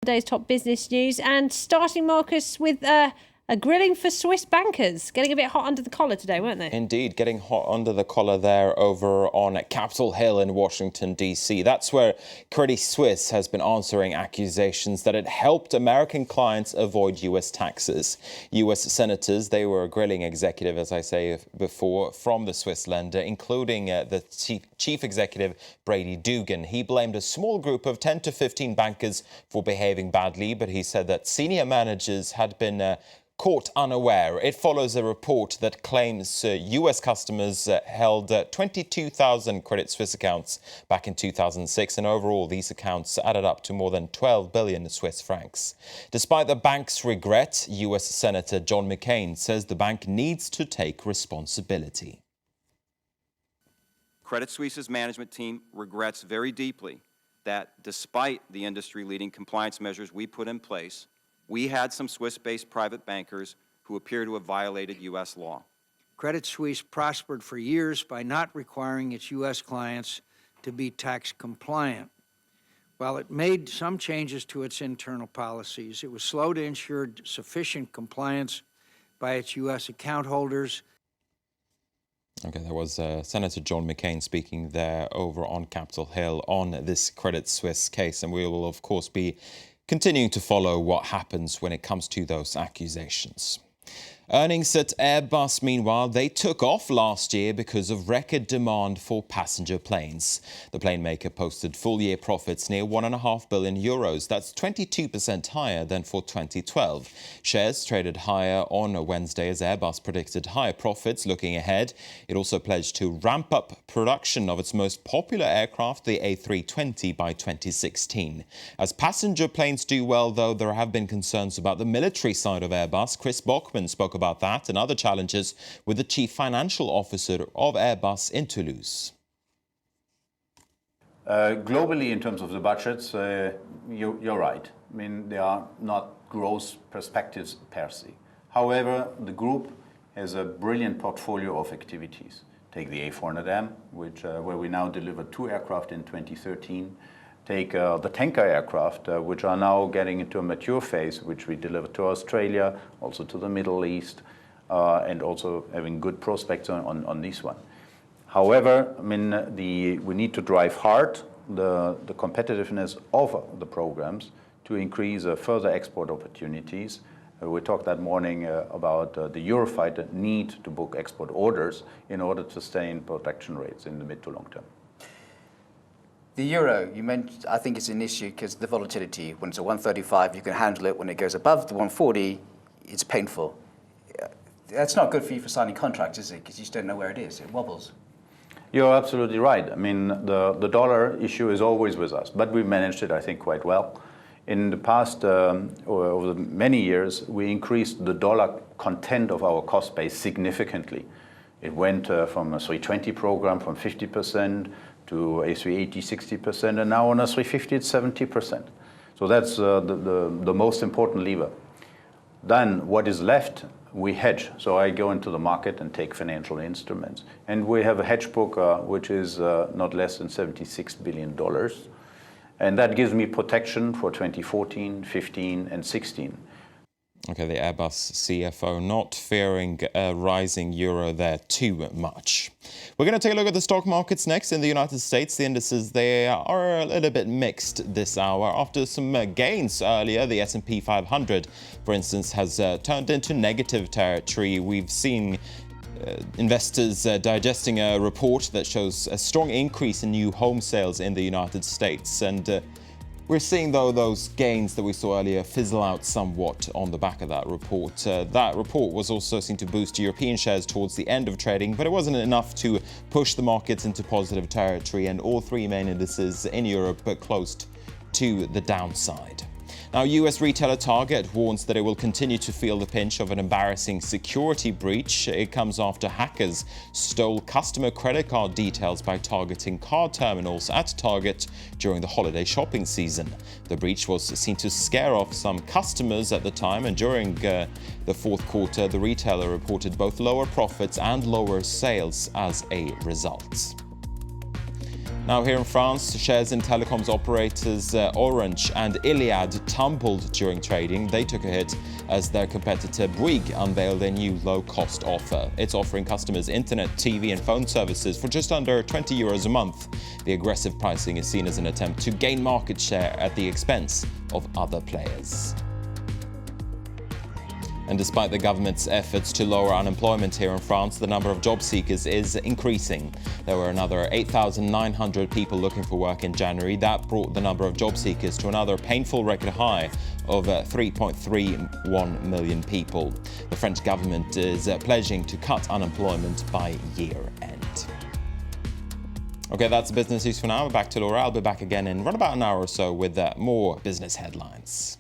today's top business news. And starting, Marcus, with a grilling for Swiss bankers. Getting a bit hot under the collar today, weren't they? Indeed, getting hot under the collar there over on Capitol Hill in Washington, D.C. That's where Credit Suisse has been answering accusations that it helped American clients avoid U.S. taxes. U.S. senators, they were grilling executive, as I say before, from the Swiss lender, including the chief executive, Brady Dugan. He blamed a small group of 10 to 15 bankers for behaving badly, but he said that senior managers had been caught unaware. It follows a report that claims U.S. customers held 22,000 Credit Suisse accounts back in 2006, and overall these accounts added up to more than 12 billion Swiss francs. Despite the bank's regret, U.S. Senator John McCain says the bank needs to take responsibility. Credit Suisse's management team regrets very deeply that despite the industry-leading compliance measures we put in place, we had some Swiss-based private bankers who appear to have violated U.S. law. Credit Suisse prospered for years by not requiring its U.S. clients to be tax compliant. While it made some changes to its internal policies, it was slow to ensure sufficient compliance by its U.S. account holders. Okay, there was Senator John McCain speaking there over on Capitol Hill on this Credit Suisse case, and we will, of course, be continuing to follow what happens when it comes to those accusations. Earnings at Airbus, meanwhile, they took off last year because of record demand for passenger planes. The plane maker posted full-year profits near €1.5 billion. That's 22% higher than for 2012. Shares traded higher on Wednesday as Airbus predicted higher profits looking ahead. It also pledged to ramp up production of its most popular aircraft, the A320, by 2016. As passenger planes do well, though, there have been concerns about the military side of Airbus. Chris Bockman spoke about that and other challenges with the chief financial officer of Airbus in Toulouse. Globally, in terms of the budgets, you're right. I mean, they are not growth perspectives per se. However, the group has a brilliant portfolio of activities. Take the A400M, where we now delivered 2 aircraft in 2013. Take the tanker aircraft, which are now getting into a mature phase, which we delivered to Australia, also to the Middle East, and also having good prospects on this one. However, I mean, we need to drive hard the competitiveness of the programs to increase further export opportunities. We talked that morning about the Eurofighter need to book export orders in order to sustain production rates in the mid to long term. The euro, you mentioned, I think it's an issue because the volatility. When it's at 135, you can handle it. When it goes above the 140, it's painful. That's not good for you for signing contracts, is it? Because you just don't know where it is. It wobbles. You're absolutely right. I mean, the dollar issue is always with us, but we managed it, I think, quite well. In the past, over many years, we increased the dollar content of our cost base significantly. It went from a 320 program from 50% to A380, 60%, and now on a 350, it's 70%. So that's the most important lever. Then what is left, we hedge. So I go into the market and take financial instruments. And we have a hedge book which is not less than $76 billion. And that gives me protection for 2014, 15, and 16. Okay, the Airbus CFO not fearing a rising euro there too much. We're going to take a look at the stock markets next. In the United States, the indices, they are a little bit mixed this hour. After some gains earlier, the S&P 500, for instance, has turned into negative territory. We've seen investors digesting a report that shows a strong increase in new home sales in the United States. And we're seeing, though, those gains that we saw earlier fizzle out somewhat on the back of that report. That report was also seen to boost European shares towards the end of trading, but it wasn't enough to push the markets into positive territory, and all 3 main indices in Europe closed to the downside. Now, US retailer Target warns that it will continue to feel the pinch of an embarrassing security breach. It comes after hackers stole customer credit card details by targeting card terminals at Target during the holiday shopping season. The breach was seen to scare off some customers at the time, and during the fourth quarter, the retailer reported both lower profits and lower sales as a result. Now here in France, shares in telecoms operators Orange and Iliad tumbled during trading. They took a hit as their competitor Bouygues unveiled a new low-cost offer. It's offering customers internet, TV and phone services for just under 20 euros a month. The aggressive pricing is seen as an attempt to gain market share at the expense of other players. And despite the government's efforts to lower unemployment here in France, the number of job seekers is increasing. There were another 8,900 people looking for work in January. That brought the number of job seekers to another painful record high of 3.31 million people. The French government is pledging to cut unemployment by year end. Okay, that's business news for now. Back to Laura. I'll be back again in around about an hour or so with more business headlines.